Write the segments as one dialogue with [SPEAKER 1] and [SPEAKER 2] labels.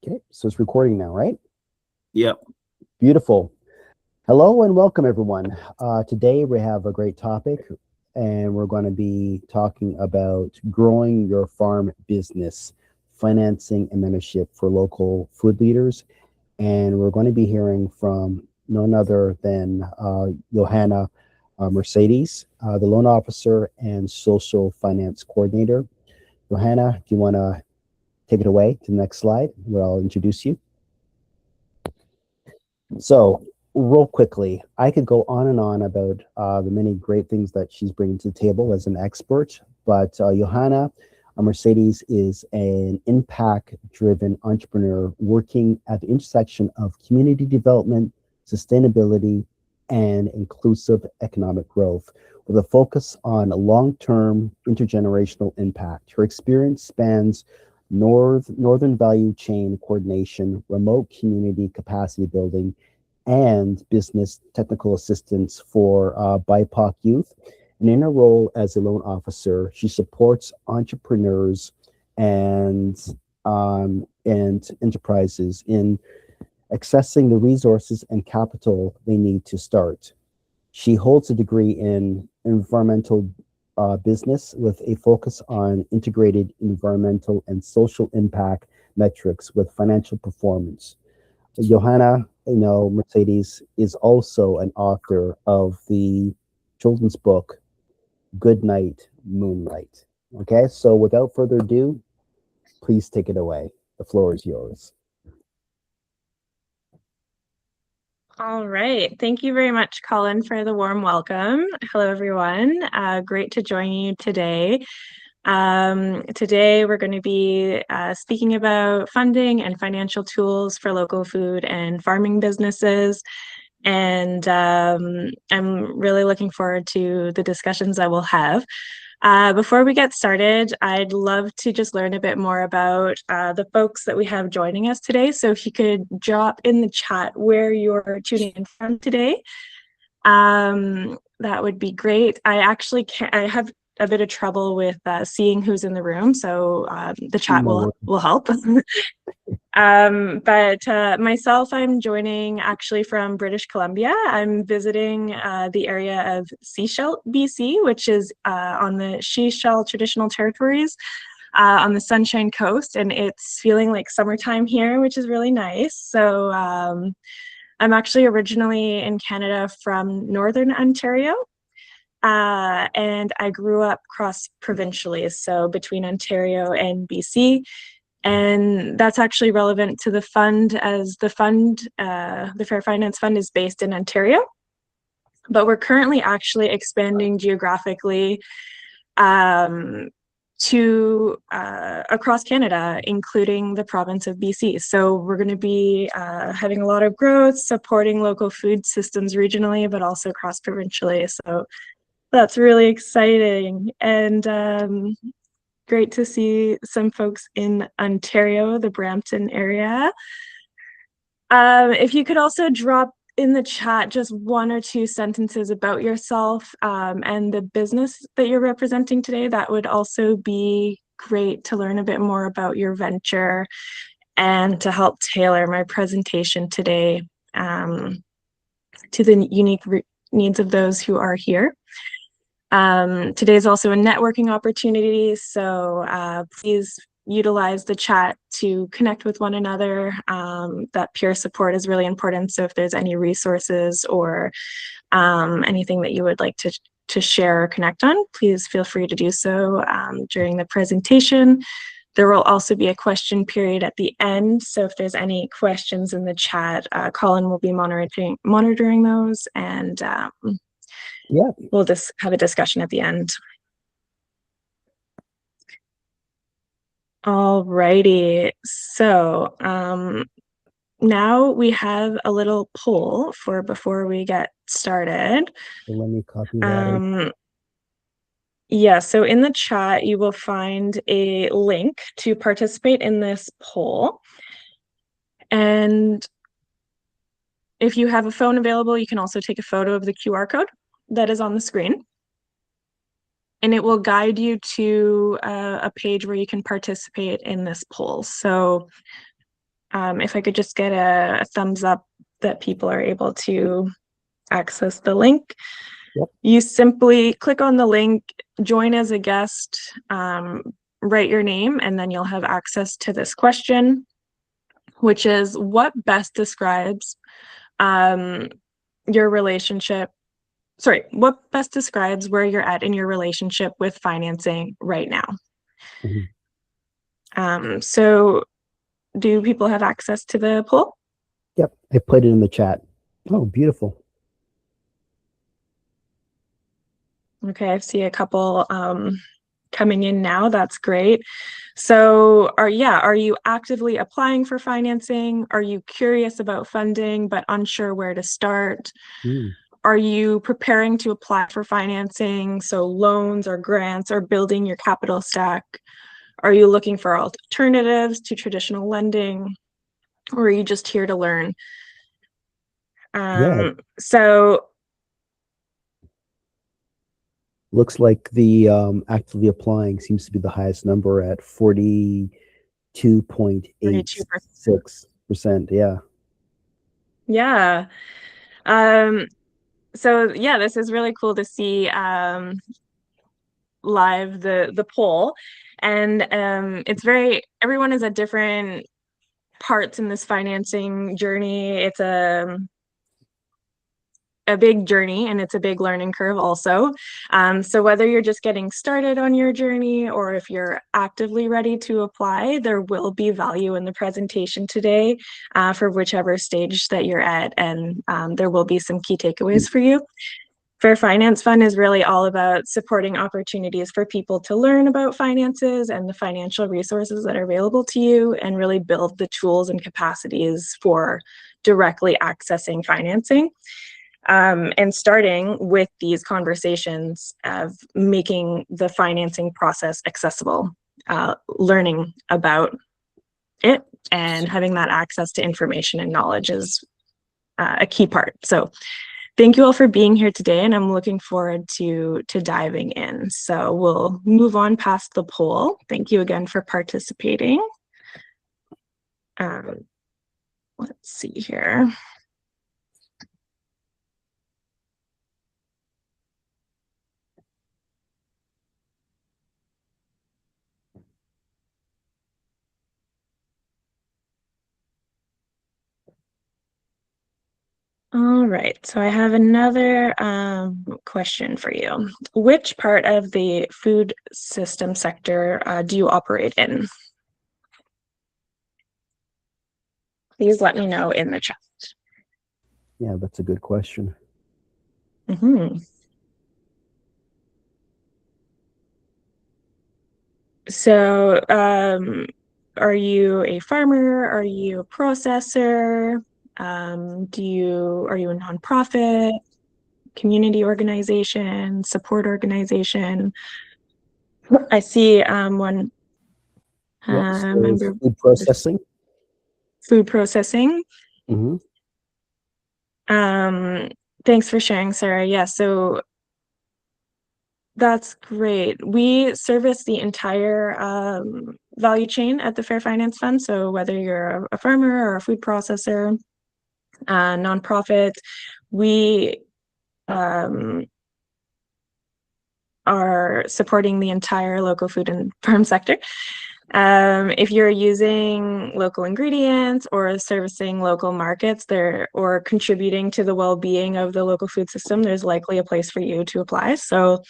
[SPEAKER 1] Okay, so it's recording now, right?
[SPEAKER 2] Yep.
[SPEAKER 1] Beautiful. Hello and welcome, everyone. Today we have a great topic, and we're going to be talking about growing your farm business, financing and mentorship for local food leaders. And we're going to be hearing from none other than Johanna Mercedes, the loan officer and social finance coordinator. Johanna, do you want to take it away to the next slide where I'll introduce you? So, real quickly, I could go on and on about the many great things that she's bringing to the table as an expert, but Johanna Mercedes is an impact driven entrepreneur working at the intersection of community development, sustainability, and inclusive economic growth with a focus on long term intergenerational impact. Her experience spans northern value chain coordination, remote community capacity building, and business technical assistance for BIPOC youth. And in her role as a loan officer, she supports entrepreneurs and enterprises in accessing the resources and capital they need to start. She holds a degree in environmental business with a focus on integrated environmental and social impact metrics with financial performance. Johanna, Mercedes is also an author of the children's book Good Night Moonlight. Okay, so without further ado, please take it away. The floor is yours.
[SPEAKER 3] All right. Thank you very much, Colin, for the warm welcome. Hello, everyone. Great to join you today. Today, we're going to be speaking about funding and financial tools for local food and farming businesses. And I'm really looking forward to the discussions that we'll have. Before we get started, I'd love to just learn a bit more about the folks that we have joining us today. So if you could drop in the chat where you're tuning in from today, that would be great. I actually can't, I have a bit of trouble with seeing who's in the room, so the chat will help. But myself, I'm joining actually from British Columbia. I'm visiting the area of Sechelt, BC, which is on the Sechelt traditional territories on the Sunshine Coast, and it's feeling like summertime here, which is really nice. So I'm actually originally in Canada from Northern Ontario. And I grew up cross-provincially, so between Ontario and BC. And that's actually relevant to the fund, as the fund, the Fair Finance Fund, is based in Ontario. But we're currently actually expanding geographically to across Canada, including the province of BC. So we're going to be having a lot of growth, supporting local food systems regionally, but also cross-provincially. So that's really exciting. And great to see some folks in Ontario, the Brampton area. If you could also drop in the chat just one or two sentences about yourself and the business that you're representing today, that would also be great to learn a bit more about your venture and to help tailor my presentation today to the unique needs of those who are here. Today is also a networking opportunity, so please utilize the chat to connect with one another. That peer support is really important, so if there's any resources or anything that you would like to share or connect on, please feel free to do so during the presentation. There will also be a question period at the end, so if there's any questions in the chat, Colin will be monitoring those, and
[SPEAKER 1] Yeah,
[SPEAKER 3] we'll just have a discussion at the end. All righty. So now we have a little poll for before we get started.
[SPEAKER 1] so let me copy that.
[SPEAKER 3] Yeah, so in the chat, you will find a link to participate in this poll. And if you have a phone available, you can also take a photo of the QR code that is on the screen. And it will guide you to a page where you can participate in this poll. So If I could just get a thumbs up that people are able to access the link.
[SPEAKER 1] Yep.
[SPEAKER 3] You simply click on the link, join as a guest, write your name, and then you'll have access to this question, which is what best describes your relationship. Sorry, what best describes where you're at in your relationship with financing right now? So do people have access to the poll?
[SPEAKER 1] Yep, I put it in the chat. Oh, beautiful.
[SPEAKER 3] Okay, I see a couple coming in now. That's great. So are you actively applying for financing? Are you curious about funding but unsure where to start? Are you preparing to apply for financing, so loans or grants, or building your capital stack? Are you looking for alternatives to traditional lending, or are you just here to learn?
[SPEAKER 1] Yeah.
[SPEAKER 3] So
[SPEAKER 1] Looks like the actively applying seems to be the highest number at 42.86%. Yeah.
[SPEAKER 3] Yeah. So yeah, this is really cool to see live the poll. And it's everyone is at different parts in this financing journey. It's a big journey and it's a big learning curve also. So whether you're just getting started on your journey or if you're actively ready to apply, there will be value in the presentation today for whichever stage that you're at, and there will be some key takeaways for you. Fair Finance Fund is really all about supporting opportunities for people to learn about finances and the financial resources that are available to you, and really build the tools and capacities for directly accessing financing. And starting with these conversations of making the financing process accessible, learning about it and having that access to information and knowledge is a key part. So thank you all for being here today, and I'm looking forward to diving in. So we'll move on past the poll. Thank you again for participating. Let's see here. All right, so I have another question for you. Which part of the food system sector do you operate in? Please let me know in the chat.
[SPEAKER 1] Yeah, that's a good question.
[SPEAKER 3] So are you a farmer? Are you a processor? Are you a nonprofit, community organization, support organization? I see one
[SPEAKER 1] Yes,
[SPEAKER 3] member.
[SPEAKER 1] food processing.
[SPEAKER 3] Food processing. Thanks for sharing, Sarah. Yeah, so that's great. We service the entire value chain at the Fair Finance Fund. So whether you're a farmer or a food processor, nonprofit, we are supporting the entire local food and farm sector. If you're using local ingredients or servicing local markets there, or contributing to the well-being of the local food system, there's likely a place for you to apply. So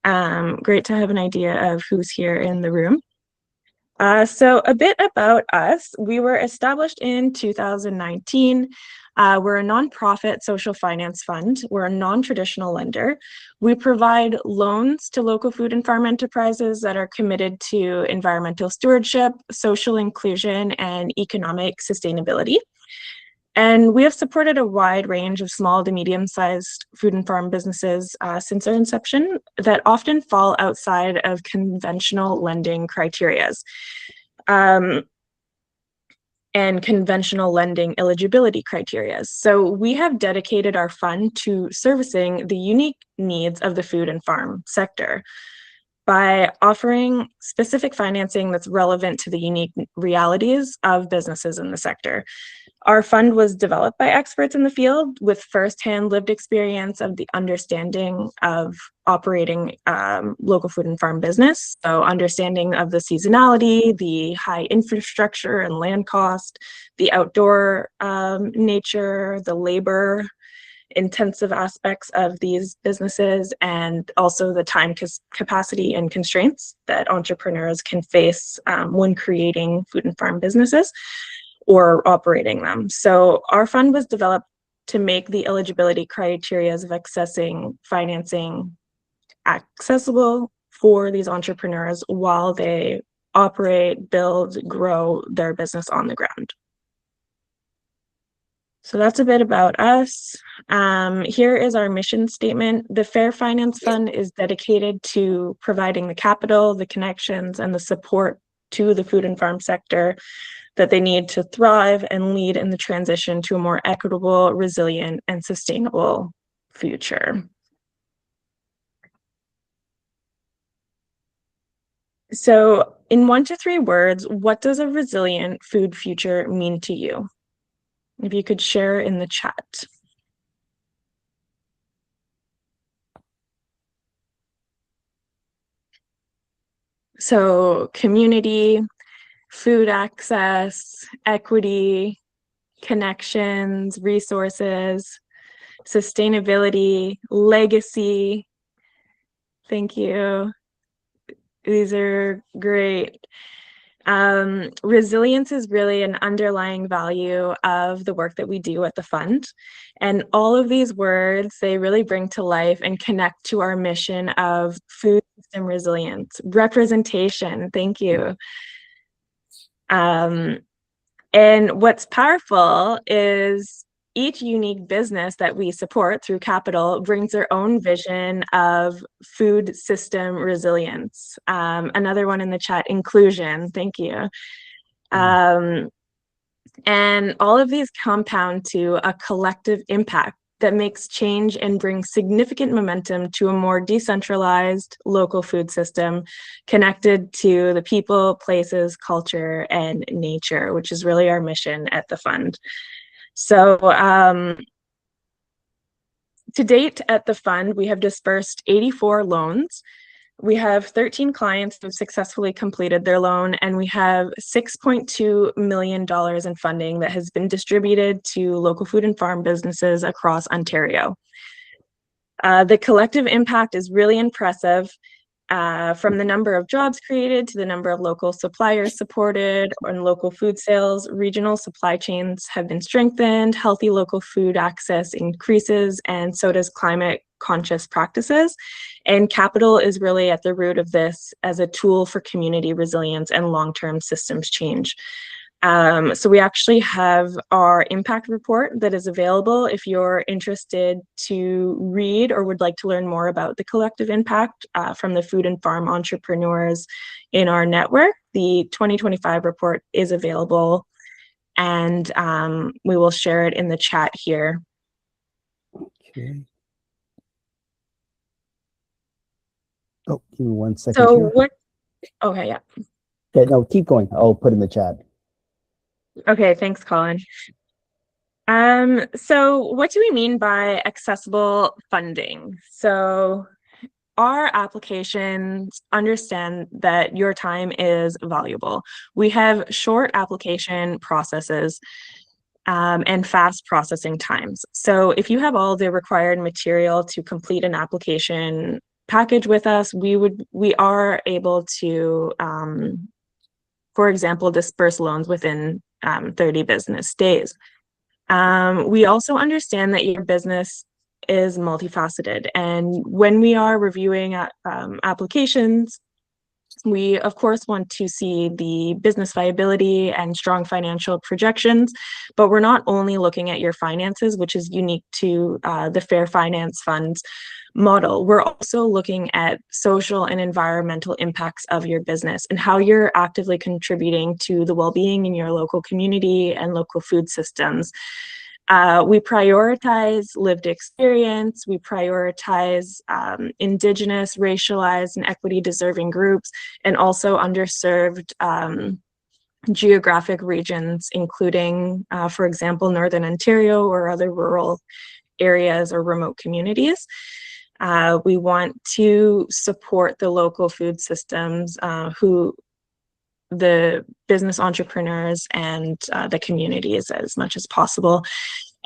[SPEAKER 3] great to have an idea of who's here in the room. So a bit about us. We were established in 2019. We're a nonprofit social finance fund. We're a non-traditional lender. We provide loans to local food and farm enterprises that are committed to environmental stewardship, social inclusion, and economic sustainability. And we have supported a wide range of small to medium-sized food and farm businesses since our inception that often fall outside of conventional lending criteria and conventional lending eligibility criteria. So we have dedicated our fund to servicing the unique needs of the food and farm sector. by offering specific financing that's relevant to the unique realities of businesses in the sector. Our fund was developed by experts in the field with firsthand lived experience of the understanding of operating local food and farm business. So understanding of the seasonality, the high infrastructure and land cost, the outdoor nature, the labor intensive aspects of these businesses, and also the time capacity and constraints that entrepreneurs can face when creating food and farm businesses or operating them. So our fund was developed to make the eligibility criteria of accessing financing accessible for these entrepreneurs while they operate, build, grow their business on the ground. So that's a bit about us. Here is our mission statement. The Fair Finance Fund is dedicated to providing the capital, the connections, and the support to the food and farm sector that they need to thrive and lead in the transition to a more equitable, resilient, and sustainable future. So in 1 to 3 words, what does a resilient food future mean to you? If you could share in the chat. So community, food access, equity, connections, resources, sustainability, legacy. Thank you. These are great. Resilience is really an underlying value of the work that we do at the fund. And all of these words, they really bring to life and connect to our mission of food system resilience, representation. Thank you. And what's powerful is each unique business that we support through capital brings their own vision of food system resilience. Another one in the chat, inclusion. Thank you. And all of these compound to a collective impact that makes change and brings significant momentum to a more decentralized local food system connected to the people, places, culture, and nature, which is really our mission at the fund. So to date at the fund, we have dispersed 84 loans. We have 13 clients who have successfully completed their loan, and we have $6.2 million in funding that has been distributed to local food and farm businesses across Ontario. The collective impact is really impressive, from the number of jobs created to the number of local suppliers supported and local food sales. Regional supply chains have been strengthened, healthy local food access increases, and so does climate conscious practices. And capital is really at the root of this as a tool for community resilience and long-term systems change. So we actually have our impact report that is available if you're interested to read or would like to learn more about the collective impact from the food and farm entrepreneurs in our network. The 2025 report is available, and we will share it in the chat here.
[SPEAKER 1] Okay. Oh, give me 1 second.
[SPEAKER 3] So
[SPEAKER 1] here.
[SPEAKER 3] what? Okay, yeah.
[SPEAKER 1] Okay, no, keep going. I'll put in the chat.
[SPEAKER 3] Okay, thanks, Colin. So what do we mean by accessible funding? So our applications understand that your time is valuable. We have short application processes and fast processing times. So if you have all the required material to complete an application package with us, we are able to, for example, disperse loans within 30 business days. We also understand that your business is multifaceted, and when we are reviewing applications, we of course want to see the business viability and strong financial projections, but we're not only looking at your finances, which is unique to the Fair Finance Fund's model. We're also looking at social and environmental impacts of your business and how you're actively contributing to the well-being in your local community and local food systems. We prioritize lived experience. We prioritize Indigenous, racialized, and equity-deserving groups, and also underserved geographic regions, including, for example, Northern Ontario or other rural areas or remote communities. We want to support the local food systems, the business entrepreneurs and the communities as much as possible.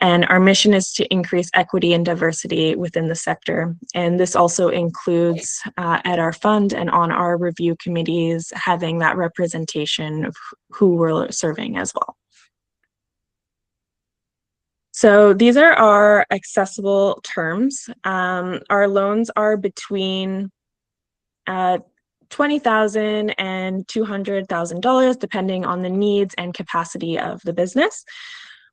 [SPEAKER 3] And our mission is to increase equity and diversity within the sector. And this also includes at our fund and on our review committees, having that representation of who we're serving as well. So these are our accessible terms. Our loans are between $20,000 and $200,000, depending on the needs and capacity of the business.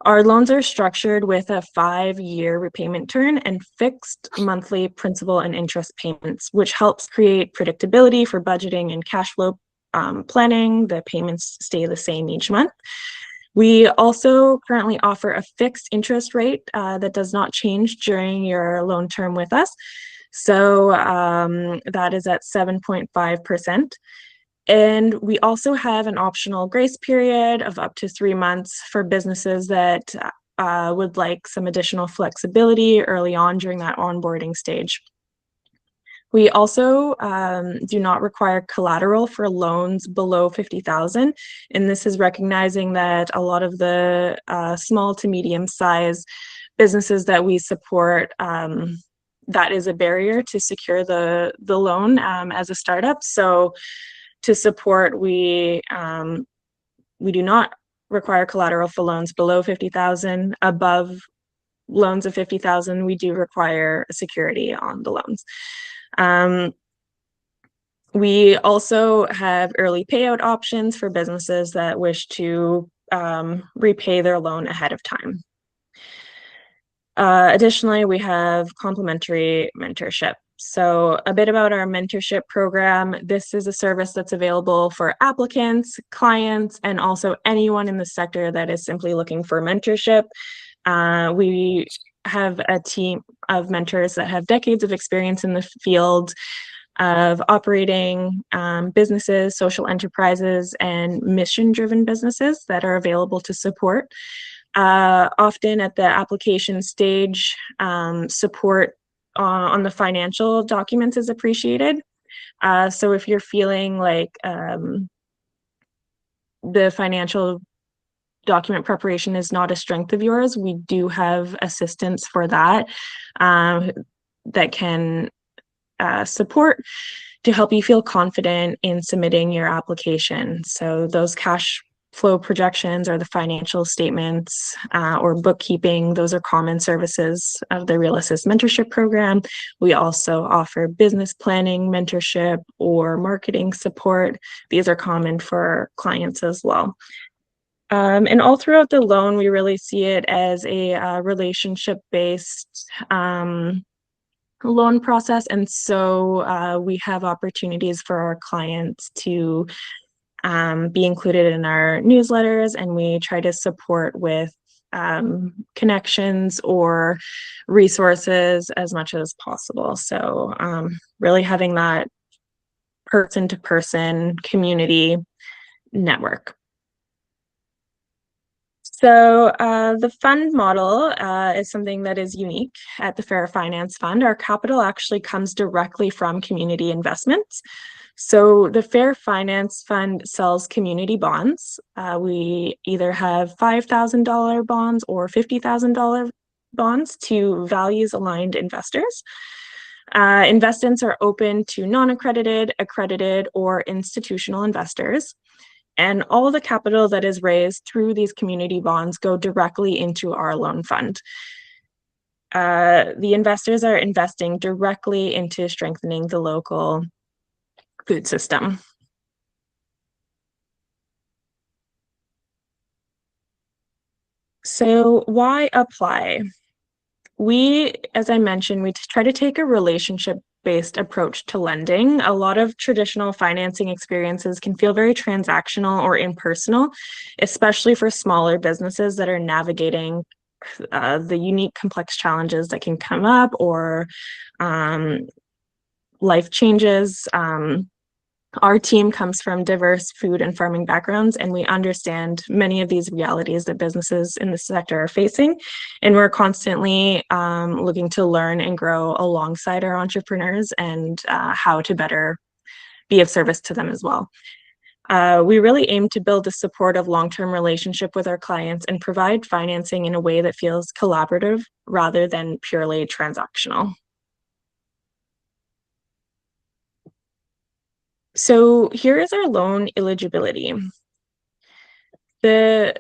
[SPEAKER 3] Our loans are structured with a 5-year repayment term and fixed monthly principal and interest payments, which helps create predictability for budgeting and cash flow planning. The payments stay the same each month. We also currently offer a fixed interest rate that does not change during your loan term with us. So that is at 7.5%. And we also have an optional grace period of up to 3 months for businesses that would like some additional flexibility early on during that onboarding stage. We also do not require collateral for loans below $50,000, and this is recognizing that a lot of the small to medium-sized businesses that we support, that is a barrier to secure the loan as a startup. So to support, we do not require collateral for loans below $50,000. Above loans of $50,000, we do require a security on the loans. We also have early payout options for businesses that wish to repay their loan ahead of time. Additionally, we have complimentary mentorship. So a bit about our mentorship program. This is a service that's available for applicants, clients, and also anyone in the sector that is simply looking for mentorship. We have a team of mentors that have decades of experience in the field of operating businesses, social enterprises, and mission-driven businesses that are available to support. Often at the application stage, support on the financial documents is appreciated. So if you're feeling like the financial document preparation is not a strength of yours, we do have assistance for that that can support to help you feel confident in submitting your application. So those cash flow projections or the financial statements or bookkeeping, those are common services of the Real Assist Mentorship Program. We also offer business planning mentorship or marketing support. These are common for clients as well. And all throughout the loan, we really see it as a relationship-based loan process. And so we have opportunities for our clients to be included in our newsletters, and we try to support with connections or resources as much as possible. So really having that person-to-person community network. So the fund model is something that is unique at the Fair Finance Fund. Our capital actually comes directly from community investments. So the Fair Finance Fund sells community bonds. We either have $5,000 bonds or $50,000 bonds to values-aligned investors. Investments are open to non-accredited, accredited, or institutional investors. And all the capital that is raised through these community bonds go directly into our loan fund. The investors are investing directly into strengthening the local food system. So why apply? We, as I mentioned, we try to take a relationship-based approach to lending. A lot of traditional financing experiences can feel very transactional or impersonal, especially for smaller businesses that are navigating the unique complex challenges that can come up, or life changes. Our team comes from diverse food and farming backgrounds, and we understand many of these realities that businesses in the sector are facing. And we're constantly looking to learn and grow alongside our entrepreneurs, and how to better be of service to them as well. We really aim to build a supportive long-term relationship with our clients and provide financing in a way that feels collaborative rather than purely transactional. So here is our loan eligibility. The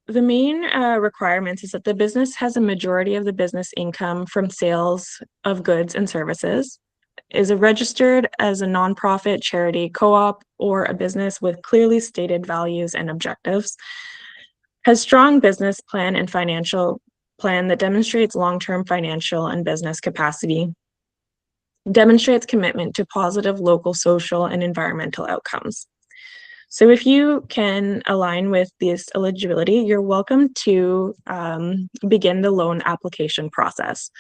[SPEAKER 3] main requirements is that the business has a majority of the business income from sales of goods and services, is registered as a nonprofit, charity, co-op, or a business with clearly stated values and objectives, has strong business plan and financial plan that demonstrates long-term financial and business capacity, demonstrates commitment to positive local, social, and environmental outcomes. So if you can align with this eligibility, you're welcome to begin the loan application process.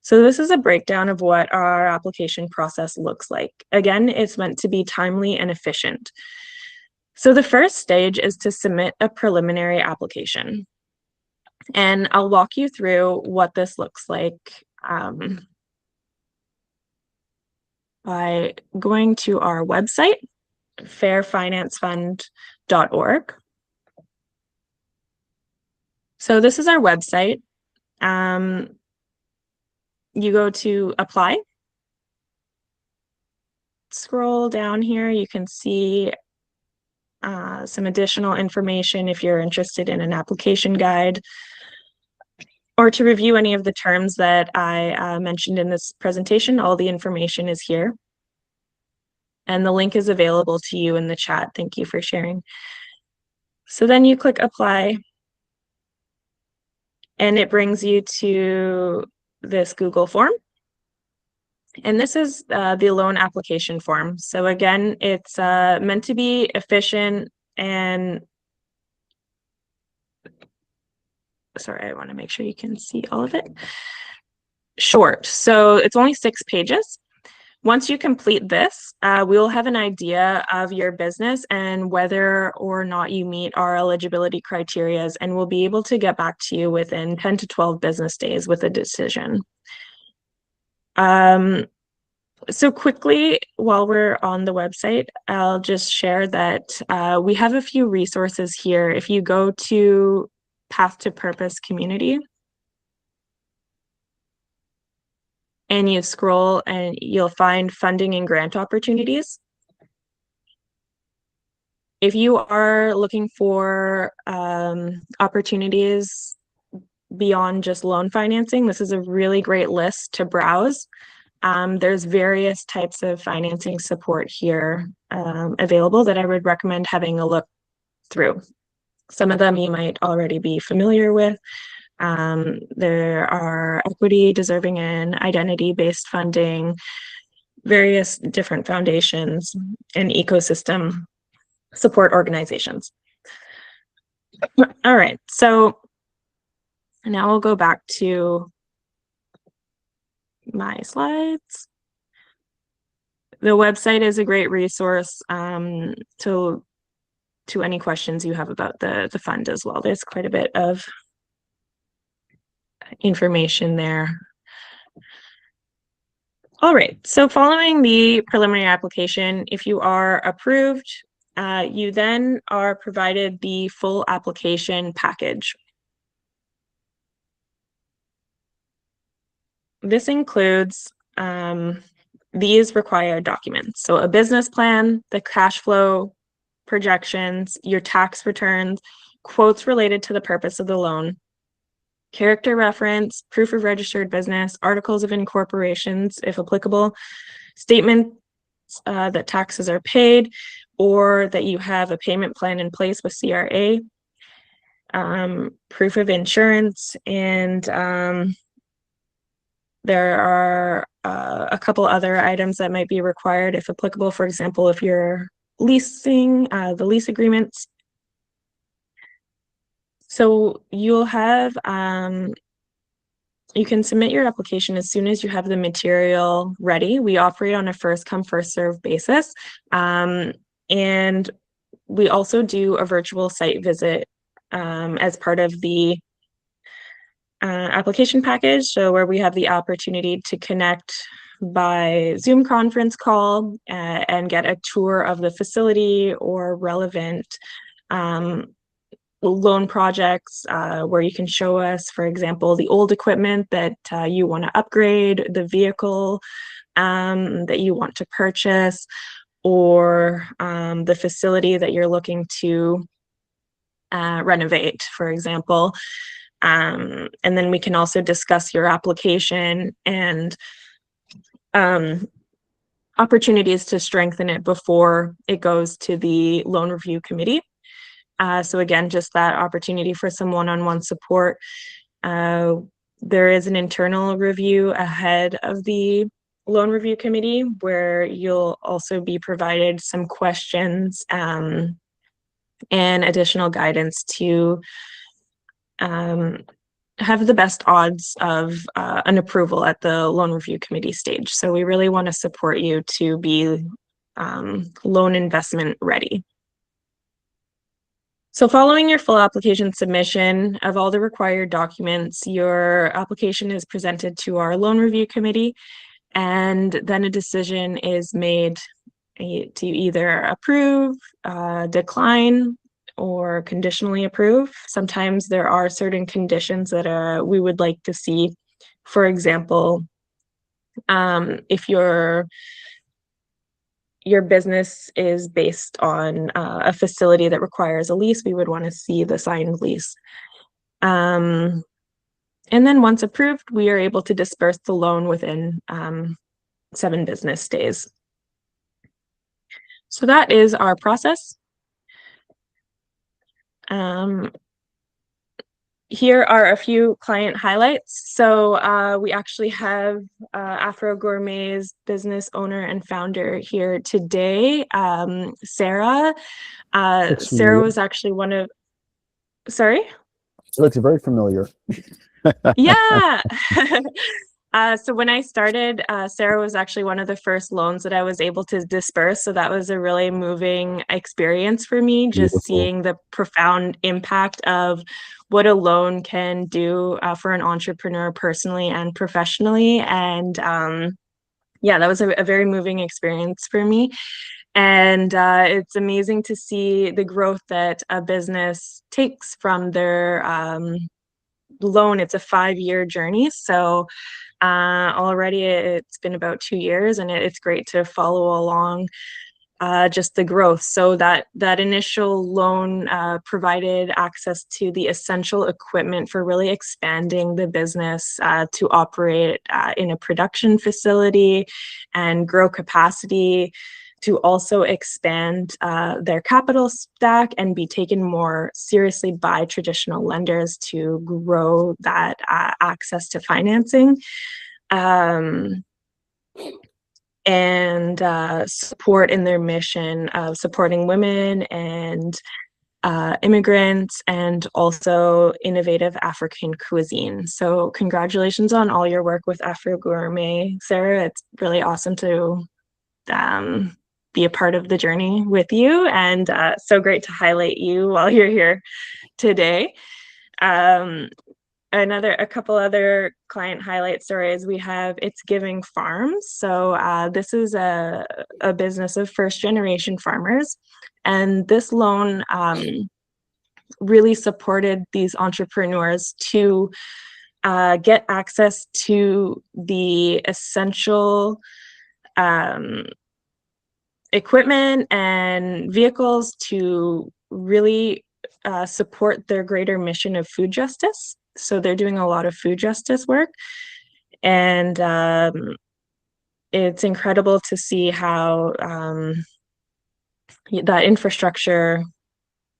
[SPEAKER 3] So this is a breakdown of what our application process looks like. Again, it's meant to be timely and efficient. So the first stage is to submit a preliminary application. And I'll walk you through what this looks like by going to our website, fairfinancefund.org. So this is our website. You go to apply. Scroll down here, you can see some additional information if you're interested in an application guide, or to review any of the terms that I mentioned in this presentation. All the information is here. And the link is available to you in the chat. Thank you for sharing. So then you click apply, and it brings you to this Google form. And this is the loan application form. So again, it's meant to be efficient and, sorry, I want to make sure you can see all of it. Short. So it's only 6 pages. Once you complete this, we'll have an idea of your business and whether or not you meet our eligibility criteria, and we'll be able to get back to you within 10 to 12 business days with a decision. So quickly, while we're on the website, I'll just share that we have a few resources here. If you go to Path to Purpose Community, and you scroll, and you'll find funding and grant opportunities. If you are looking for opportunities beyond just loan financing, this is a really great list to browse. There's various types of financing support here available that I would recommend having a look through. Some of them you might already be familiar with. There are equity, deserving, and identity-based funding, various different foundations, and ecosystem support organizations. All right, so now we'll go back to my slides. The website is a great resource to any questions you have about the fund as well. There's quite a bit of information there. All right, so following the preliminary application, if you are approved, you then are provided the full application package. This includes these required documents. So a business plan, the cash flow projections, your tax returns, quotes related to the purpose of the loan, character reference, proof of registered business, articles of incorporations, if applicable, statements that taxes are paid, or that you have a payment plan in place with CRA, proof of insurance, and there are a couple other items that might be required if applicable. For example, if you're leasing, the lease agreements. So you'll have you can submit your application as soon as you have the material ready. We operate on a first come, first serve basis. And we also do a virtual site visit as part of the application package. So where we have the opportunity to connect by Zoom conference call and get a tour of the facility or relevant loan projects where you can show us, for example, the old equipment that you want to upgrade, the vehicle that you want to purchase, or the facility that you're looking to renovate, for example. And then we can also discuss your application and opportunities to strengthen it before it goes to the loan review committee. So again, just that opportunity for some one-on-one support. There is an internal review ahead of the loan review committee where you'll also be provided some questions and additional guidance to have the best odds of an approval at the loan review committee stage. So we really want to support you to be loan investment ready. So following your full application submission of all the required documents, your application is presented to our loan review committee, and then a decision is made to either approve, decline, or conditionally approve. Sometimes there are certain conditions that we would like to see. For example, if your business is based on a facility that requires a lease, we would want to see the signed lease. And then once approved, we are able to disperse the loan within 7 business days. So that is our process. Here are a few client highlights. So we actually have Afro Gourmet's business owner and founder here today, Sarah. Sarah was actually one of, sorry?
[SPEAKER 1] It looks very familiar.
[SPEAKER 3] Yeah. So when I started, Sarah was actually one of the first loans that I was able to disperse. So that was a really moving experience for me, just
[SPEAKER 1] Beautiful.
[SPEAKER 3] seeing the profound impact of what a loan can do for an entrepreneur personally and professionally. And yeah, that was a very moving experience for me. And it's amazing to see the growth that a business takes from their loan. It's a 5-year journey. So already it's been about 2 years, and it's great to follow along just the growth. So that initial loan provided access to the essential equipment for really expanding the business to operate in a production facility and grow capacity, to also expand their capital stack and be taken more seriously by traditional lenders to grow that access to financing. And support in their mission of supporting women and immigrants, and also innovative African cuisine. So congratulations on all your work with Afro Gourmet, Sarah. It's really awesome to be a part of the journey with you, and so great to highlight you while you're here today. A couple other client highlight stories we have. It's Giving Farms. So this is a business of first generation farmers, and this loan really supported these entrepreneurs to get access to the essential equipment and vehicles to really support their greater mission of food justice. So they're doing a lot of food justice work, and it's incredible to see how that infrastructure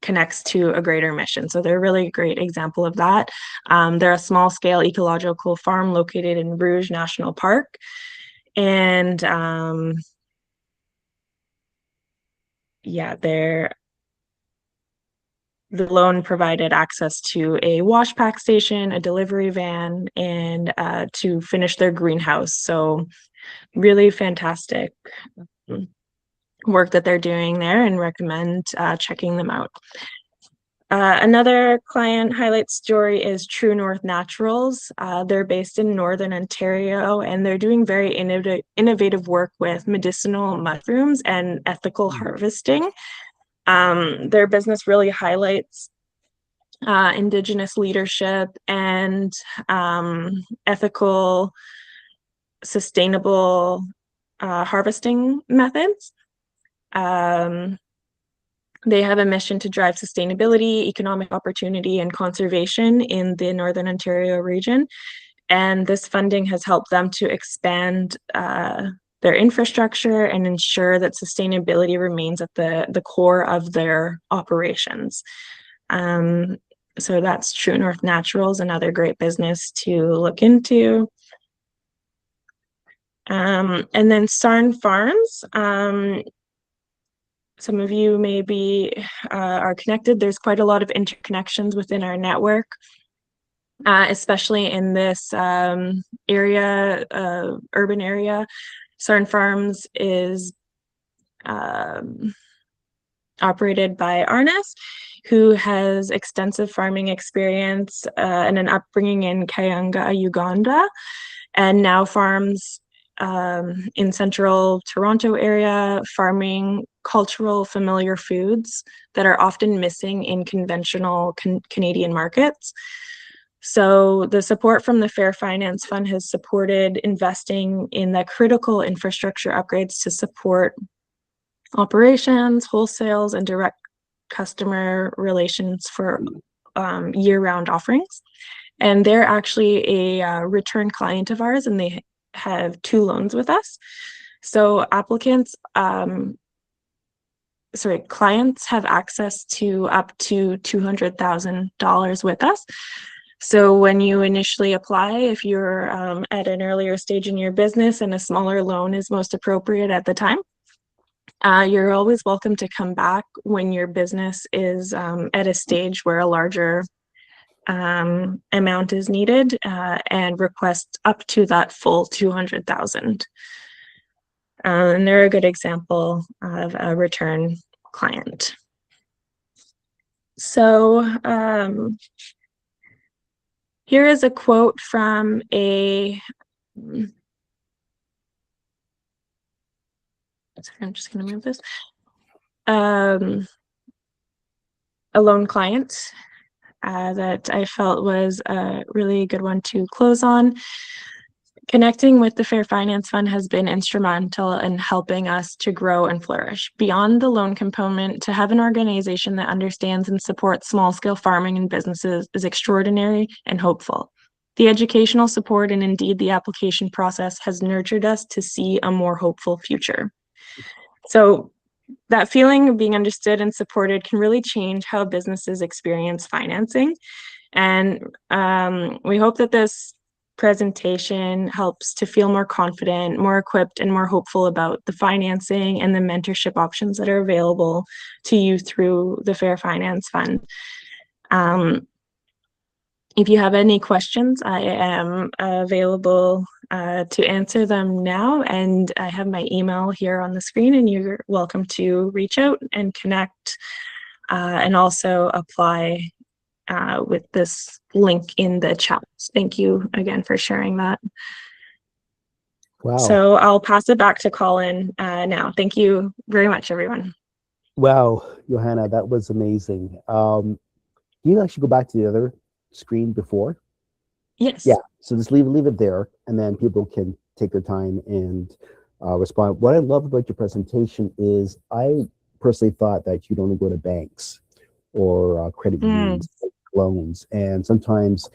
[SPEAKER 3] connects to a greater mission. So they're a really great example of that. They're a small scale ecological farm located in Rouge National Park, and yeah, they're the loan provided access to a wash pack station, a delivery van, and to finish their greenhouse. So really fantastic work that they're doing there, and recommend checking them out. Another client highlight story is True North Naturals. They're based in Northern Ontario, and they're doing very innovative work with medicinal mushrooms and ethical harvesting. Their business really highlights Indigenous leadership and ethical, sustainable harvesting methods. They have a mission to drive sustainability, economic opportunity, and conservation in the Northern Ontario region. And this funding has helped them to expand their infrastructure and ensure that sustainability remains at the core of their operations. So that's True North Naturals, another great business to look into. And then Sarn Farms. Some of you maybe are connected. There's quite a lot of interconnections within our network, especially in this area, urban area. Sarn Farms is operated by Arnes, who has extensive farming experience and an upbringing in Kayanga, Uganda, and now farms in central Toronto area, farming cultural familiar foods that are often missing in conventional Canadian markets. So the support from the Fair Finance Fund has supported investing in the critical infrastructure upgrades to support operations, wholesales, and direct customer relations for year-round offerings. And they're actually a return client of ours, and they have 2 loans with us. So clients have access to up to $200,000 with us. So when you initially apply, if you're at an earlier stage in your business and a smaller loan is most appropriate at the time, you're always welcome to come back when your business is at a stage where a larger amount is needed and request up to that full $200,000. And they're a good example of a return client. So here is a quote from I'm just going to move this. A loan client that I felt was a really good one to close on. Connecting with the Fair Finance Fund has been instrumental in helping us to grow and flourish. Beyond the loan component, to have an organization that understands and supports small-scale farming and businesses is extraordinary and hopeful. The educational support and indeed the application process has nurtured us to see a more hopeful future. So that feeling of being understood and supported can really change how businesses experience financing. And we hope that this presentation helps to feel more confident, more equipped, and more hopeful about the financing and the mentorship options that are available to you through the Fair Finance Fund. If you have any questions, I am available to answer them now, and I have my email here on the screen, and you're welcome to reach out and connect and also apply with this link in the chat. Thank you again for sharing that.
[SPEAKER 1] Wow.
[SPEAKER 3] So I'll pass it back to Colin now. Thank you very much, everyone.
[SPEAKER 1] Wow, Johanna, that was amazing. Can you actually go back to the other screen before?
[SPEAKER 3] Yes.
[SPEAKER 1] Yeah, so just leave it there, and then people can take their time and respond. What I love about your presentation is I personally thought that you'd only go to banks or credit unions, loans, and sometimes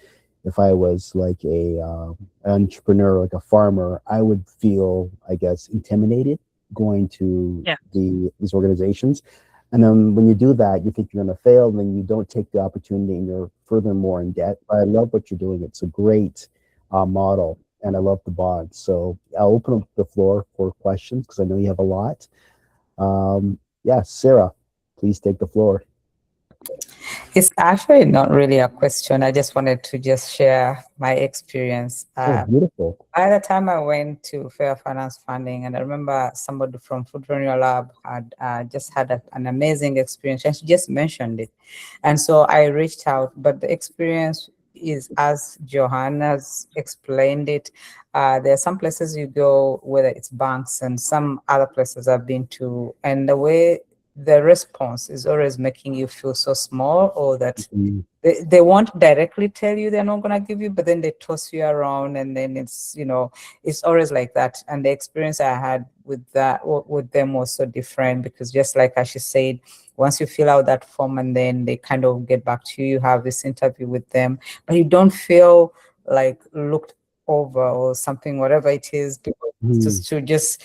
[SPEAKER 1] if I was like an entrepreneur, like a farmer, I would feel, I guess, intimidated going to these organizations. And then when you do that, you think you're going to fail, and then you don't take the opportunity, and you're furthermore in debt. But I love what you're doing. It's a great model, and I love the bond. So I'll open up the floor for questions because I know you have a lot. Sarah, please take the floor.
[SPEAKER 2] It's actually not really a question. I just wanted to just share my experience.
[SPEAKER 1] Oh, beautiful.
[SPEAKER 2] By the time I went to Fair Finance Funding, and I remember somebody from Foodpreneur Lab had just had an amazing experience, and she just mentioned it. And so I reached out, but the experience is as Johanna's explained it. There are some places you go, whether it's banks and some other places I've been to, and the way the response is always making you feel so small, or that
[SPEAKER 1] Mhm.
[SPEAKER 2] they won't directly tell you they're not going to give you, but then they toss you around, and then it's, it's always like that. And the experience I had with with them was so different, because just like as she said, once you fill out that form and then they kind of get back to you, you have this interview with them, but you don't feel like looked over or something, whatever it is, because
[SPEAKER 1] Mhm.
[SPEAKER 2] just to just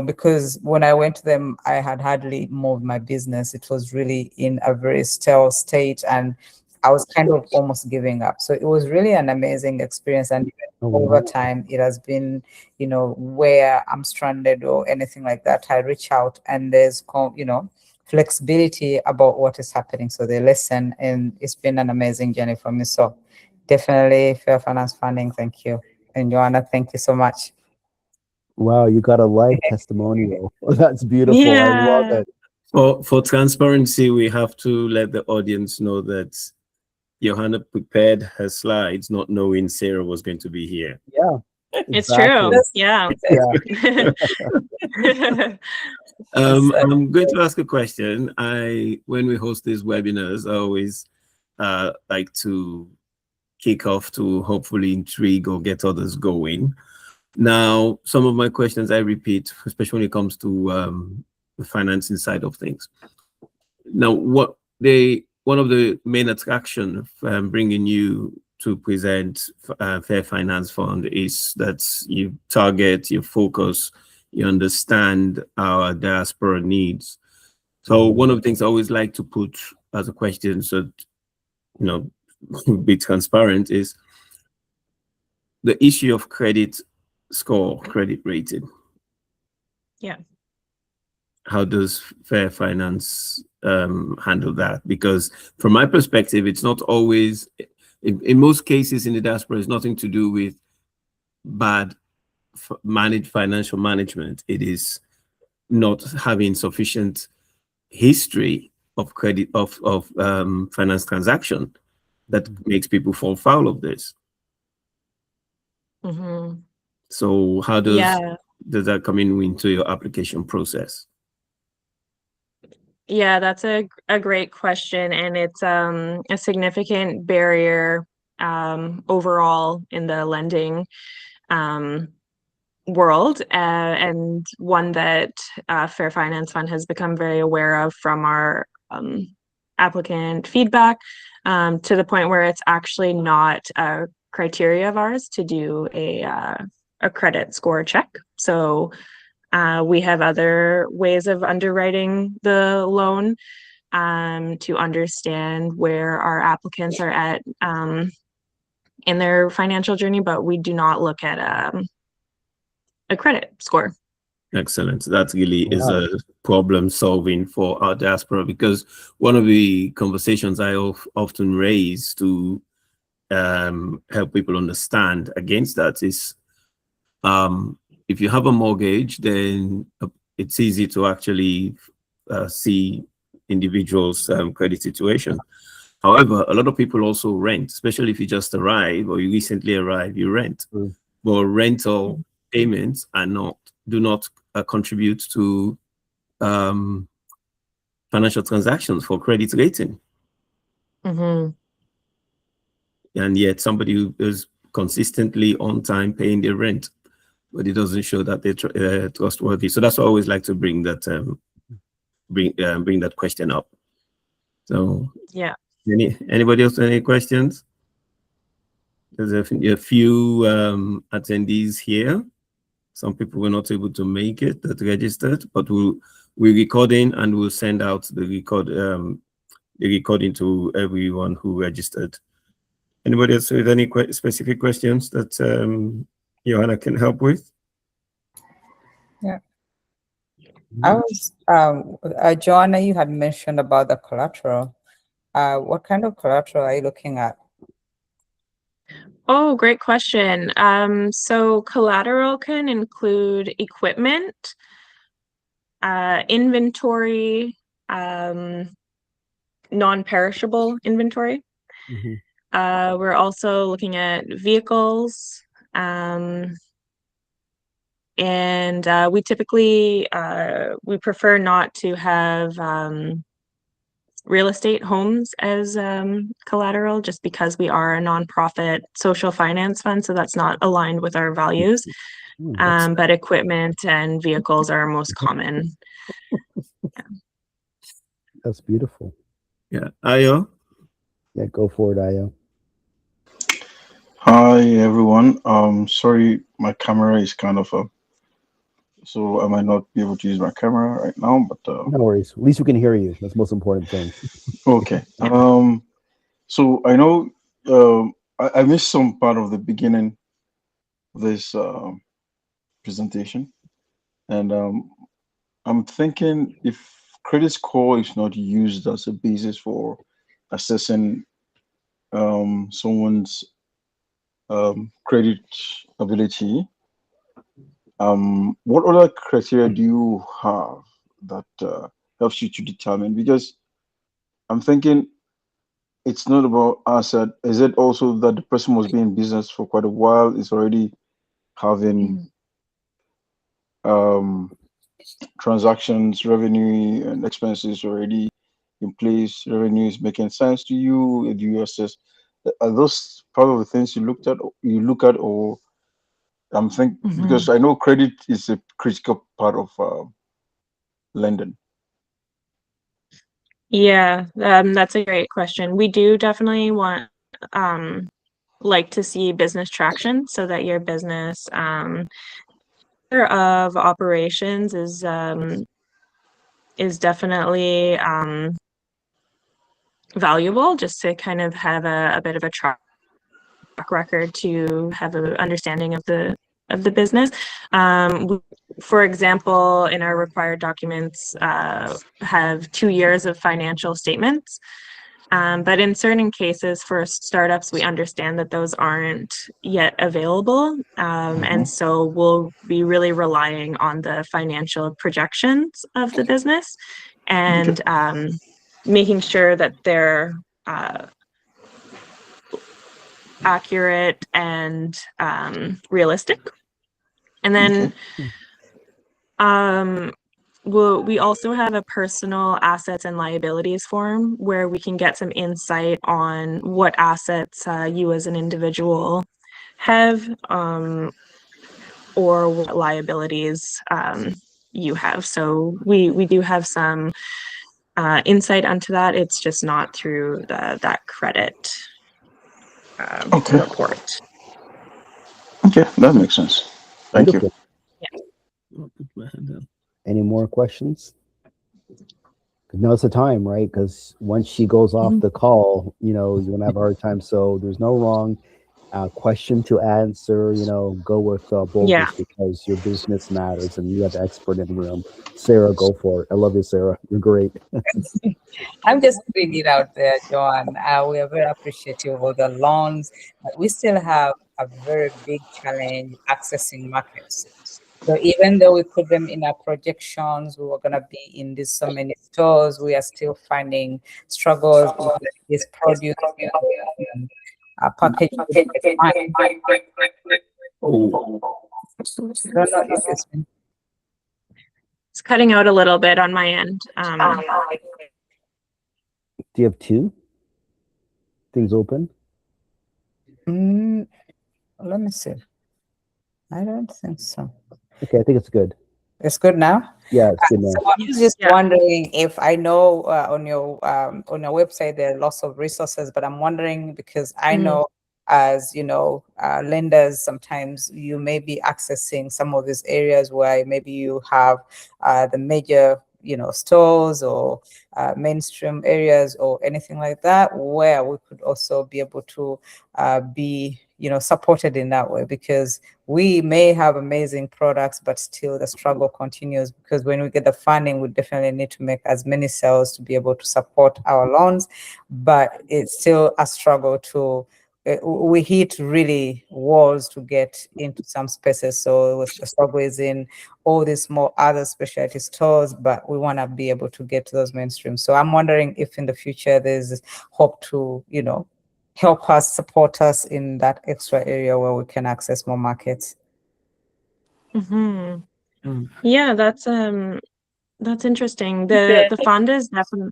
[SPEAKER 2] because when I went to them, I had hardly moved my business. It was really in a very stale state, and I was kind of almost giving up. So it was really an amazing experience. And even
[SPEAKER 1] Oh,
[SPEAKER 2] over
[SPEAKER 1] wow.
[SPEAKER 2] time, it has been, where I'm stranded or anything like that, I reach out, and there's, flexibility about what is happening. So they listen, and it's been an amazing journey for me. So definitely Fair Finance Funding. Thank you. And Joanna, thank you so much.
[SPEAKER 1] Wow, you got a live testimonial. That's beautiful. I love
[SPEAKER 3] Yeah,
[SPEAKER 1] it.
[SPEAKER 4] For transparency, we have to let the audience know that Johanna prepared her slides, not knowing Sarah was going to be here.
[SPEAKER 1] Yeah,
[SPEAKER 3] it's true.
[SPEAKER 1] exactly.
[SPEAKER 3] Yeah.
[SPEAKER 1] Yeah.
[SPEAKER 4] I'm going to ask a question. When we host these webinars, I always like to kick off to hopefully intrigue or get others going. Now, some of my questions I repeat, especially when it comes to the financing side of things. Now, one of the main attraction of bringing you to present Fair Finance Fund is that you target, you focus, you understand our diaspora needs. So one of the things I always like to put as a question, so you know, be transparent, is the issue of credit score, credit rating.
[SPEAKER 3] Yeah.
[SPEAKER 4] How does Fair Finance handle that? Because from my perspective, it's not always, in most cases in the diaspora, it's nothing to do with bad managed financial management. It is not having sufficient history of credit of finance transaction that makes people fall foul of this.
[SPEAKER 3] Hmm.
[SPEAKER 4] So how does
[SPEAKER 3] Yeah.
[SPEAKER 4] that come into your application process?
[SPEAKER 3] Yeah, that's a great question, and it's a significant barrier overall in the lending um world, and one that Fair Finance Fund has become very aware of from our applicant feedback, to the point where it's actually not a criteria of ours to do a credit score check. So we have other ways of underwriting the loan to understand where our applicants are at in their financial journey, but we do not look at a credit score.
[SPEAKER 4] Excellent. That really is
[SPEAKER 1] Wow.
[SPEAKER 4] a problem solving for our diaspora, because one of the conversations I often raise to help people understand against that is if you have a mortgage, then it's easy to actually see individuals' credit situation. However, a lot of people also rent, especially if you just arrive or you recently arrive, you rent.
[SPEAKER 1] Mm.
[SPEAKER 4] But rental payments do not contribute to um, financial transactions for credit rating.
[SPEAKER 3] Mm-hmm.
[SPEAKER 4] And yet somebody who is consistently on time paying their rent, but it doesn't show that they're trustworthy. So that's why I always like to bring that bring that question up. So
[SPEAKER 3] Yeah.
[SPEAKER 4] anybody else any questions? There's a few attendees here. Some people were not able to make it that registered, but we're recording and we'll send out the recording to everyone who registered. Anybody else with any specific questions that Johanna can help with?
[SPEAKER 2] Yeah. I was, Joanna, you had mentioned about the collateral. What kind of collateral are you looking at?
[SPEAKER 3] Oh, great question. So collateral can include equipment, inventory, non-perishable inventory.
[SPEAKER 1] Mhm.
[SPEAKER 3] We're also looking at vehicles, and we typically we prefer not to have real estate homes as collateral, just because we are a nonprofit social finance fund, so that's not aligned with our values. But equipment and vehicles are most common.
[SPEAKER 1] That's beautiful.
[SPEAKER 4] Yeah. Ayo?
[SPEAKER 1] Yeah, go for it, Ayo.
[SPEAKER 5] Hi everyone. Sorry, my camera is kind of so I might not be able to use my camera right now, but
[SPEAKER 1] No worries. At least we can hear you. That's the most important thing.
[SPEAKER 5] okay. So I know I missed some part of the beginning of this presentation, and I'm thinking if credit score is not used as a basis for assessing someone's credit ability, what other criteria do you have that helps you to determine? Because I'm thinking it's not about asset. Is it also that the person was being in business for quite a while, is already having um, transactions, revenue, and expenses already in place? Revenue is making sense to you? Do you assess? Are those part of the things you looked at? You look at, or I'm think because I know credit is a critical part of lending.
[SPEAKER 3] Yeah, that's a great question. We do definitely want like to see business traction, so that your business of operations is definitely valuable, just to kind of have a bit of a track record, to have an understanding of the business. For example, in our required documents, have 2 years of financial statements. But in certain cases for startups, we understand that those aren't yet available. And so we'll be really relying on the financial projections of the business, and making sure that they're accurate and realistic. And then we also have a personal assets and liabilities form, where we can get some insight on what assets you as an individual have, or what liabilities you have. So we do have some insight onto that. It's just not through that credit report.
[SPEAKER 5] Okay, that makes sense. Thank you.
[SPEAKER 4] I'll put my hand down.
[SPEAKER 1] Any more questions? Now it's the time, right? Because once she goes off the call, you're gonna have a hard time. So there's no wrong question to answer. Go with boldness, because your business matters, and you have the expert in the room. Sarah, go for it. I love you, Sarah. You're great.
[SPEAKER 2] I'm just putting it out there, Joan. We are very appreciative of the loans, but we still have a very big challenge accessing markets. So even though we put them in our projections, we were going to be in this so many stores, we are still finding struggles with this produce packaging. I don't know if
[SPEAKER 3] it's cutting out a little bit on my end.
[SPEAKER 1] Do you have two things open?
[SPEAKER 2] let me see. I don't think so.
[SPEAKER 1] Okay, I think it's good.
[SPEAKER 2] It's good now?
[SPEAKER 1] Yeah, it's good now.
[SPEAKER 2] So I was just wondering if I know on your website there are lots of resources, but I'm wondering because I know as lenders, sometimes you may be accessing some of these areas where maybe you have the major stores or mainstream areas or anything like that, where we could also be able to be supported in that way, because we may have amazing products, but still the struggle continues, because when we get the funding, we definitely need to make as many sales to be able to support our loans, but it's still a struggle to we hit really walls to get into some spaces. So the struggle is in all these more other specialty stores, but we want to be able to get to those mainstream. So I'm wondering if in the future there's hope to, help us, support us in that extra area where we can access more markets.
[SPEAKER 3] Yeah, that's interesting. The fund is definitely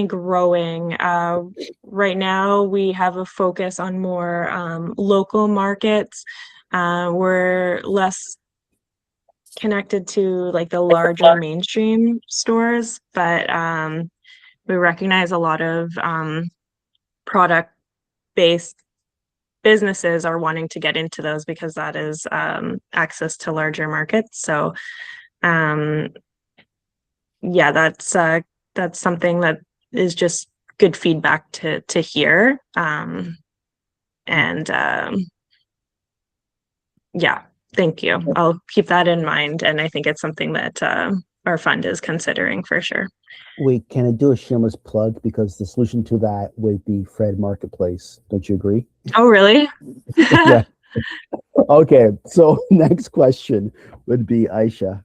[SPEAKER 3] growing. Right now we have a focus on more local markets. We're less connected to like the larger mainstream stores, but we recognize a lot of product-based businesses are wanting to get into those because that is access to larger markets. So yeah, that's something that is just good feedback to hear. Yeah, thank you. I'll keep that in mind, and I think it's something that our fund is considering for sure.
[SPEAKER 1] Wait, can I do a shameless plug? Because the solution to that would be Fred Marketplace. Don't you agree?
[SPEAKER 3] Oh, really?
[SPEAKER 1] Yeah. Okay, so next question would be Aisha.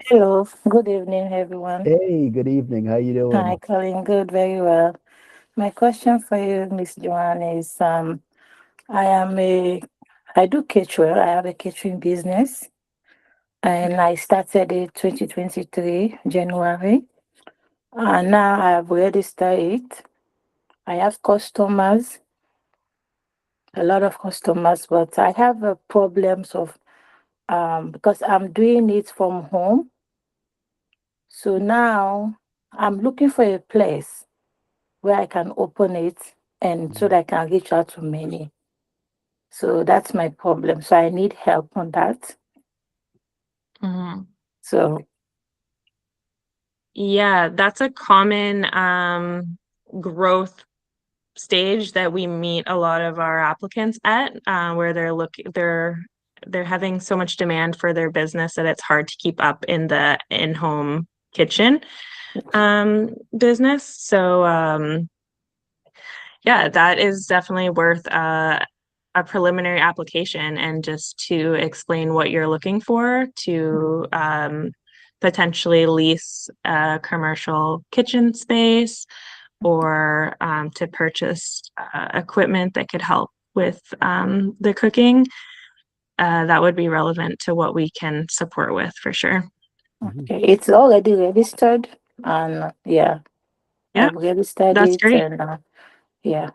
[SPEAKER 6] Hello, good evening, everyone.
[SPEAKER 1] Hey, good evening. How you doing?
[SPEAKER 6] Hi, Colin. Good, very well. My question for you, Miss Joanna, is I do catering. I have a catering business, and I started it 2023 January, and now I've registered it. I have customers, a lot of customers, but I have problems of because I'm doing it from home. So now I'm looking for a place where I can open it and so that I can reach out to many. So that's my problem. So I need help on that. So
[SPEAKER 3] yeah, that's a common growth stage that we meet a lot of our applicants at, where they're having so much demand for their business that it's hard to keep up in the in-home kitchen business. So yeah, that is definitely worth a preliminary application, and just to explain what you're looking for to potentially lease a commercial kitchen space, or to purchase equipment that could help with the cooking. That would be relevant to what we can support with for sure.
[SPEAKER 6] okay, it's already registered, and yeah,
[SPEAKER 3] Yeah,
[SPEAKER 6] I've registered
[SPEAKER 3] that's
[SPEAKER 6] it,
[SPEAKER 3] great.
[SPEAKER 6] and yeah,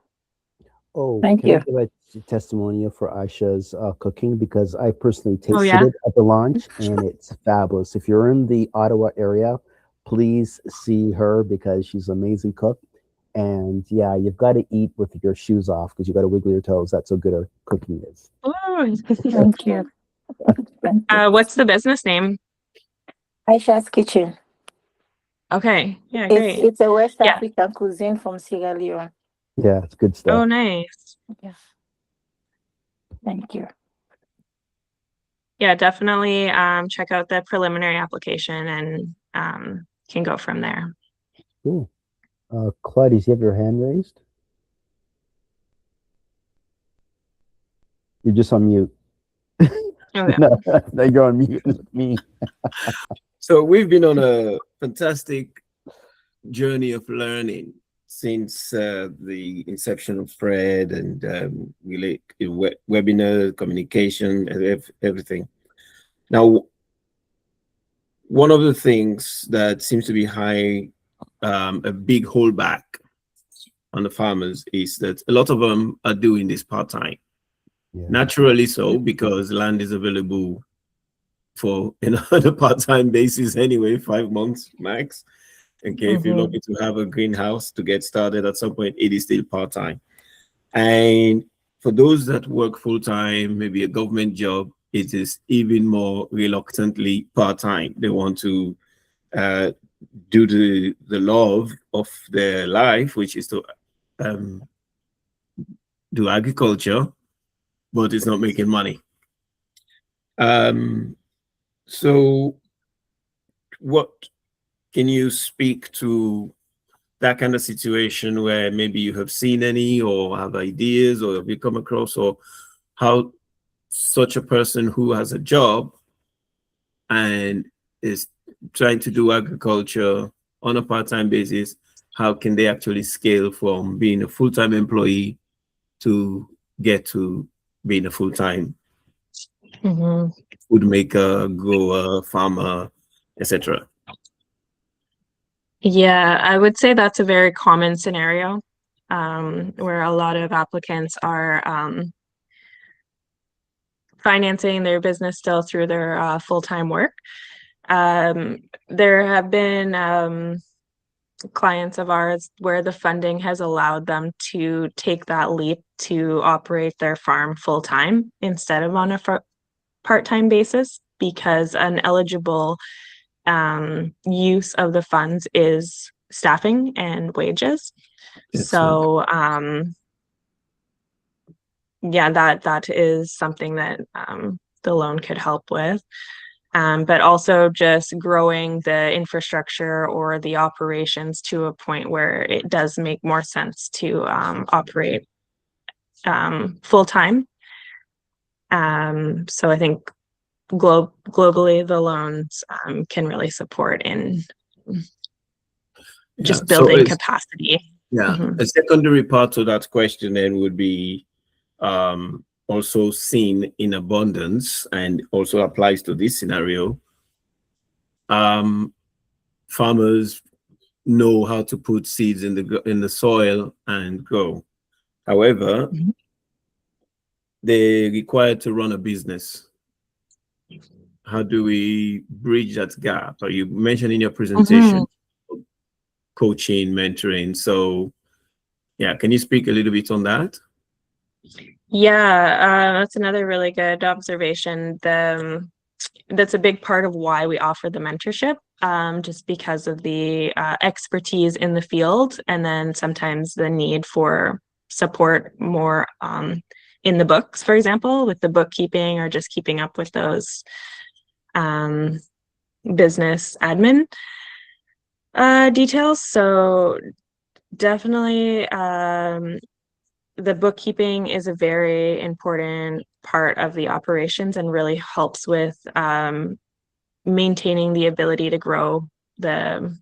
[SPEAKER 1] Oh,
[SPEAKER 6] thank
[SPEAKER 1] can I
[SPEAKER 6] you.
[SPEAKER 1] give a testimonial for Aisha's cooking? Because I personally
[SPEAKER 3] Oh,
[SPEAKER 1] tasted
[SPEAKER 3] yeah.
[SPEAKER 1] it at the launch and it's fabulous. If you're in the Ottawa area, please see her because she's an amazing cook. And yeah, you've got to eat with your shoes off because you got to wiggle your toes. That's how good her cooking is.
[SPEAKER 3] Oh.
[SPEAKER 6] Thank you. Thank you.
[SPEAKER 3] What's the business name?
[SPEAKER 6] Aisha's Kitchen.
[SPEAKER 3] Okay, yeah, great.
[SPEAKER 6] It's a West
[SPEAKER 3] Yeah.
[SPEAKER 6] African cuisine from Sierra Leone.
[SPEAKER 1] Yeah, it's good stuff.
[SPEAKER 3] Oh, nice.
[SPEAKER 6] Yeah. Thank you.
[SPEAKER 3] Yeah, definitely check out the preliminary application, and can go from there.
[SPEAKER 1] Cool. Claudius, you have your hand raised? You're just on mute.
[SPEAKER 3] Oh, yeah.
[SPEAKER 1] No, you're on mute with me.
[SPEAKER 4] So we've been on a fantastic journey of learning since the inception of Fred, and webinar communication and everything. Now, one of the things that seems to be a big holdback on the farmers is that a lot of them are doing this part-time.
[SPEAKER 1] Yeah.
[SPEAKER 4] Naturally so, because land is available for on a part-time basis anyway, 5 months max. Okay, if you're lucky to have a greenhouse to get started at some point, it is still part-time. And for those that work full-time, maybe a government job, it is even more reluctantly part-time. They want to do the love of their life, which is to do agriculture, but it's not making money. So what can you speak to that kind of situation where maybe you have seen any or have ideas or have you come across, or how such a person who has a job and is trying to do agriculture on a part-time basis, how can they actually scale from being a full-time employee to get to being a full-time food maker, grower, farmer, etc.?
[SPEAKER 3] Yeah, I would say that's a very common scenario where a lot of applicants are financing their business still through their full-time work. There have been clients of ours where the funding has allowed them to take that leap to operate their farm full-time instead of on a part-time basis, because an eligible use of the funds is staffing and wages. So yeah, that is something that the loan could help with. But also just growing the infrastructure or the operations to a point where it does make more sense to operate full-time. So I think globally, the loans can really support in just building capacity.
[SPEAKER 4] Yeah, a secondary part to that question then would be also seen in abundance, and also applies to this scenario. Farmers know how to put seeds in the soil and grow. However, they're required to run a business. How do we bridge that gap? Are you mentioned in your presentation coaching, mentoring? So yeah, can you speak a little bit on that?
[SPEAKER 3] Yeah, that's another really good observation. That's a big part of why we offer the mentorship, just because of the expertise in the field, and then sometimes the need for support more in the books, for example, with the bookkeeping or just keeping up with those business admin details. So definitely the bookkeeping is a very important part of the operations and really helps with maintaining the ability to grow the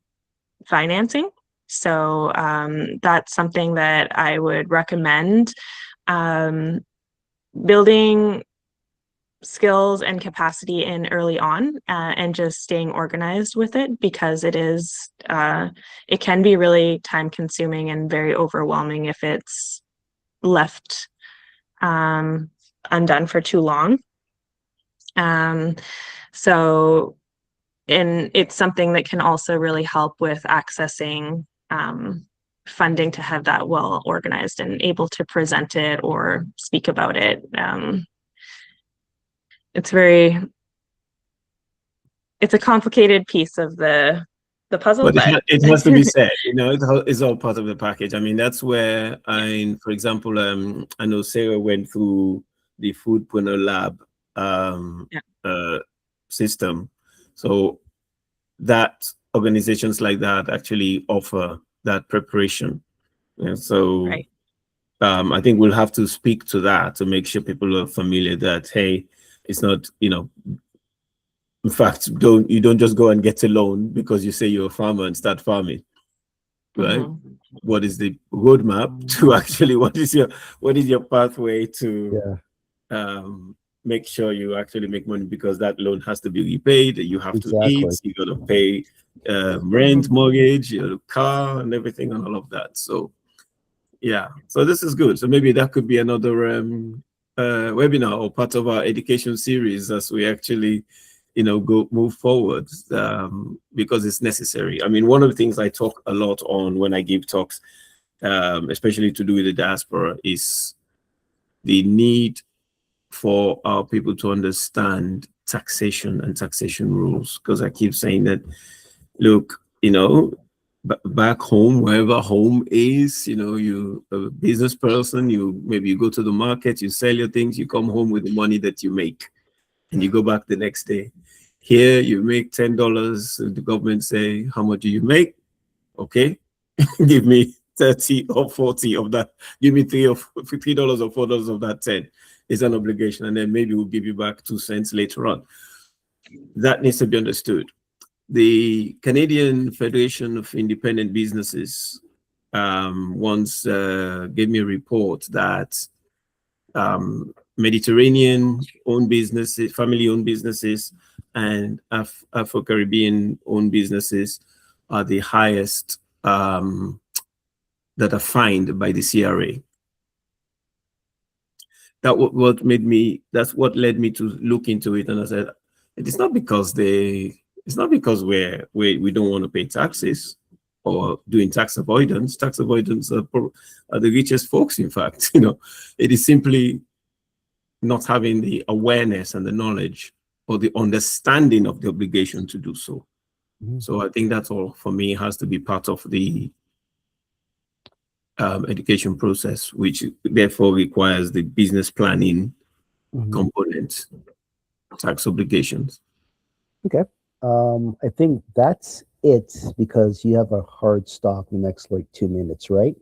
[SPEAKER 3] financing. So that's something that I would recommend. Building skills and capacity in early on, and just staying organized with it, because it can be really time consuming and very overwhelming if it's left undone for too long. So, and it's something that can also really help with accessing funding to have that well organized and able to present it or speak about it. It's a complicated piece of the puzzle,
[SPEAKER 4] but it has to be said, it's all part of the package. I mean, that's where for example, I know Sarah went through the foodpreneur lab system. So that organizations like that actually offer that preparation. So I think we'll have to speak to that to make sure people are familiar that, hey, it's not, in fact, you don't just go and get a loan because you say you're a farmer and start farming, right? What is the roadmap to actually, what is your pathway to make sure you actually make money, because that loan has to be repaid, you have to eat, you got to pay rent, mortgage, your car and everything and all of that. So yeah, so this is good. So maybe that could be another webinar or part of our education series as we actually move forward, because it's necessary. I mean, one of the things I talk a lot on when I give talks, especially to do with the diaspora, is the need for our people to understand taxation and taxation rules. Because I keep saying that, look, back home, wherever home is. You a business person, maybe you go to the market, you sell your things, you come home with the money that you make, and you go back the next day. Here, you make $10. The government say, how much do you make? Okay, give me 30 or 40 of that. Give me $3 or $4 of that 10. It's an obligation, and then maybe we'll give you back 2 cents later on. That needs to be understood. The Canadian Federation of Independent Businesses once gave me a report that Mediterranean-owned businesses, family-owned businesses, and Afro-Caribbean-owned businesses are the highest that are fined by the CRA. That's what led me to look into it, and I said, it's not because we don't want to pay taxes or doing tax avoidance. Tax avoidance are the richest folks, in fact. It is simply not having the awareness and the knowledge or the understanding of the obligation to do so.
[SPEAKER 1] Mhm.
[SPEAKER 4] So I think that's all for me. It has to be part of the education process, which therefore requires the business planning
[SPEAKER 1] Mhm.
[SPEAKER 4] component, tax obligations.
[SPEAKER 1] Okay. I think that's it because you have a hard stop in the next 2 minutes, right?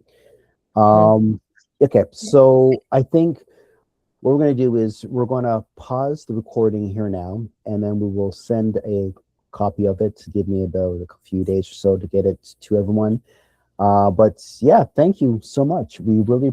[SPEAKER 1] Okay. So I think what we're going to do is we're going to pause the recording here now, and then we will send a copy of it. Give me about a few days or so to get it to everyone. But yeah, thank you so much. We really